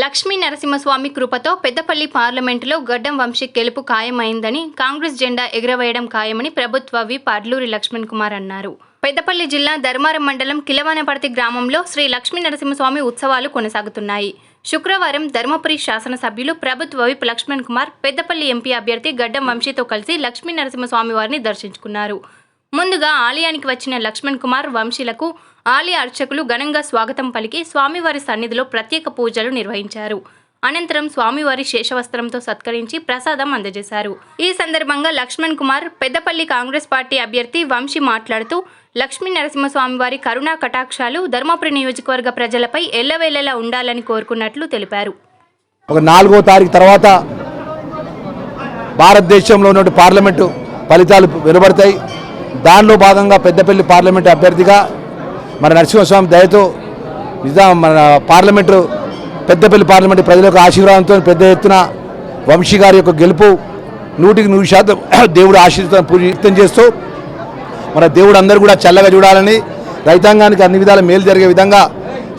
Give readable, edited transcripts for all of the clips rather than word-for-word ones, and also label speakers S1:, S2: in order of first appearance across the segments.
S1: లక్ష్మీ నరసింహస్వామి కృపతో పెద్దపల్లి పార్లమెంటులో గడ్డం వంశీ గెలుపు ఖాయమైందని, కాంగ్రెస్ జెండా ఎగురవేయడం ఖాయమని ప్రభుత్వ విప్ అడ్లూరి లక్ష్మణ్ కుమార్ అన్నారు. పెద్దపల్లి జిల్లా ధర్మారం మండలం కిలవనపర్తి గ్రామంలో శ్రీ లక్ష్మీ నరసింహస్వామి ఉత్సవాలు కొనసాగుతున్నాయి. శుక్రవారం ధర్మపురి శాసనసభ్యులు ప్రభుత్వ విప్ లక్ష్మణ్ కుమార్ పెద్దపల్లి ఎంపీ అభ్యర్థి గడ్డం వంశీతో కలిసి లక్ష్మీ నరసింహస్వామి వారిని దర్శించుకున్నారు. ముందుగా ఆలయానికి వచ్చిన లక్ష్మణ్ కుమార్ వంశీలకు ఆలయ అర్చకులు ఘనంగా స్వాగతం పలికి స్వామివారి సన్నిధిలో ప్రత్యేక పూజలు నిర్వహించారు. అనంతరం స్వామివారి శేషవస్త్రంతో సత్కరించి ప్రసాదం అందజేశారు. ఈ సందర్భంగా లక్ష్మణ్ కుమార్ పెద్దపల్లి కాంగ్రెస్ పార్టీ అభ్యర్థి వంశీ మాట్లాడుతూ, లక్ష్మీ నరసింహస్వామి వారి కరుణా కటాక్షాలు ధర్మపురి నియోజకవర్గ ప్రజలపై ఎల్లవేళలా ఉండాలని కోరుకున్నట్లు తెలిపారు.
S2: 4వ తారీఖు తర్వాత భారతదేశంలో ఉన్న పార్లమెంటు ఫలితాలు వెలువడతాయి. దానిలో భాగంగా పెద్దపల్లి పార్లమెంటు అభ్యర్థిగా మన నరసింహస్వామి దయతో మన పార్లమెంటు పెద్దపల్లి పార్లమెంటు ప్రజల యొక్క ఆశీర్వాదంతో పెద్ద ఎత్తున వంశీ గారి యొక్క గెలుపు 100% దేవుడు ఆశీర్వాదం పూజితం చేస్తూ మన దేవుడు అందరూ కూడా చల్లగా చూడాలని, రైతాంగానికి అన్ని విధాల మేలు జరిగే విధంగా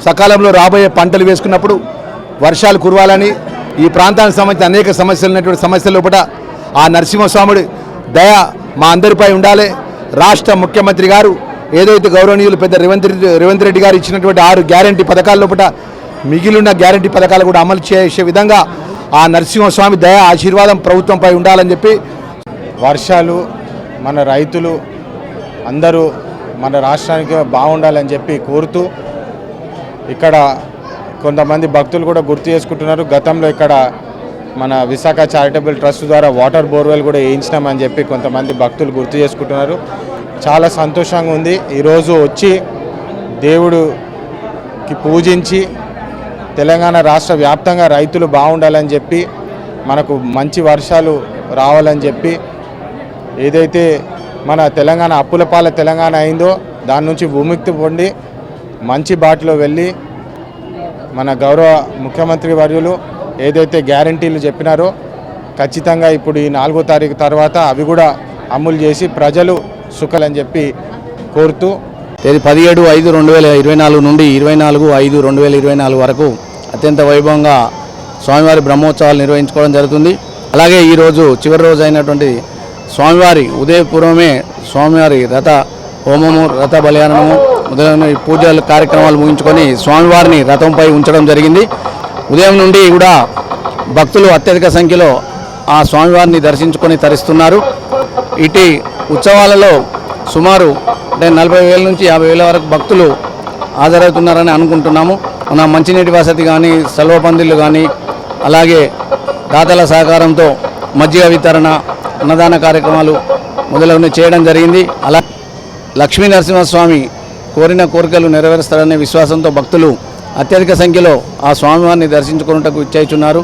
S2: సకాలంలో రాబోయే పంటలు వేసుకున్నప్పుడు వర్షాలు కురవాలని, ఈ ప్రాంతానికి సంబంధించిన అనేక సమస్యలు ఉన్నటువంటి సమస్యల లోపల ఆ నరసింహస్వాముడి దయ మా అందరిపై ఉండాలి. రాష్ట్ర ముఖ్యమంత్రి గారు ఏదైతే గౌరవనీయులు పెద్ద రేవంత్ రెడ్డి గారు ఇచ్చినటువంటి 6 గ్యారంటీ పథకాల లోపల మిగిలిన గ్యారంటీ పథకాలు కూడా అమలు చేసే విధంగా ఆ నరసింహస్వామి దయ ఆశీర్వాదం ప్రభుత్వంపై ఉండాలని చెప్పి,
S3: వర్షాలు మన రైతులు అందరూ మన రాష్ట్రానికి బాగుండాలని చెప్పి కోరుతూ ఇక్కడ కొంతమంది భక్తులు కూడా గుర్తు చేసుకుంటున్నారు. గతంలో ఇక్కడ మన విశాఖ చారిటబుల్ ట్రస్ట్ ద్వారా వాటర్ బోర్వెల్ కూడా వేయించినామని చెప్పి కొంతమంది భక్తులు గుర్తు చేసుకుంటున్నారు. చాలా సంతోషంగా ఉంది. ఈరోజు వచ్చి దేవుడికి పూజించి తెలంగాణ రాష్ట్ర వ్యాప్తంగా రైతులు బాగుండాలని చెప్పి, మనకు మంచి వర్షాలు రావాలని చెప్పి, ఏదైతే మన తెలంగాణ అప్పుల పాల తెలంగాణ అయిందో దాని నుంచి విముక్తి పొంది మంచి బాటలో వెళ్ళి మన గౌరవ ముఖ్యమంత్రి వర్యులు ఏదైతే గ్యారంటీలు చెప్పినారో ఖచ్చితంగా ఇప్పుడు ఈ 4వ తారీఖు తర్వాత అవి కూడా అమలు చేసి ప్రజలు సుఖాలని చెప్పి కోరుతూ
S4: 17/5/2024 నుండి 24/5/2024 వరకు అత్యంత వైభవంగా స్వామివారి బ్రహ్మోత్సవాలు నిర్వహించుకోవడం జరుగుతుంది. అలాగే ఈరోజు చివరి రోజు అయినటువంటి స్వామివారి ఉదయపూర్వమే స్వామివారి రథ హోమము, రథ బలియానము ఉదయం పూజలు కార్యక్రమాలు ముగించుకొని స్వామివారిని రథంపై ఉంచడం జరిగింది. ఉదయం నుండి కూడా భక్తులు అత్యధిక సంఖ్యలో ఆ స్వామివారిని దర్శించుకొని తరిస్తున్నారు. ఇటు ఉత్సవాలలో సుమారు 40,000 నుంచి 50,000 వరకు భక్తులు హాజరవుతున్నారని అనుకుంటున్నాము. మన మంచినీటి వసతి కానీ, సెలవు పందిళ్ళు కానీ, అలాగే దాతల సహకారంతో మజ్జిగ వితరణ, అన్నదాన కార్యక్రమాలు మొదలైనవి చేయడం జరిగింది. అలా లక్ష్మీ నరసింహస్వామి కోరిన కోరికలు నెరవేరుస్తారనే విశ్వాసంతో భక్తులు అత్యధిక సంఖ్యలో ఆ స్వామివారిని దర్శించుకున్నటకు ఇచ్చేస్తున్నారు.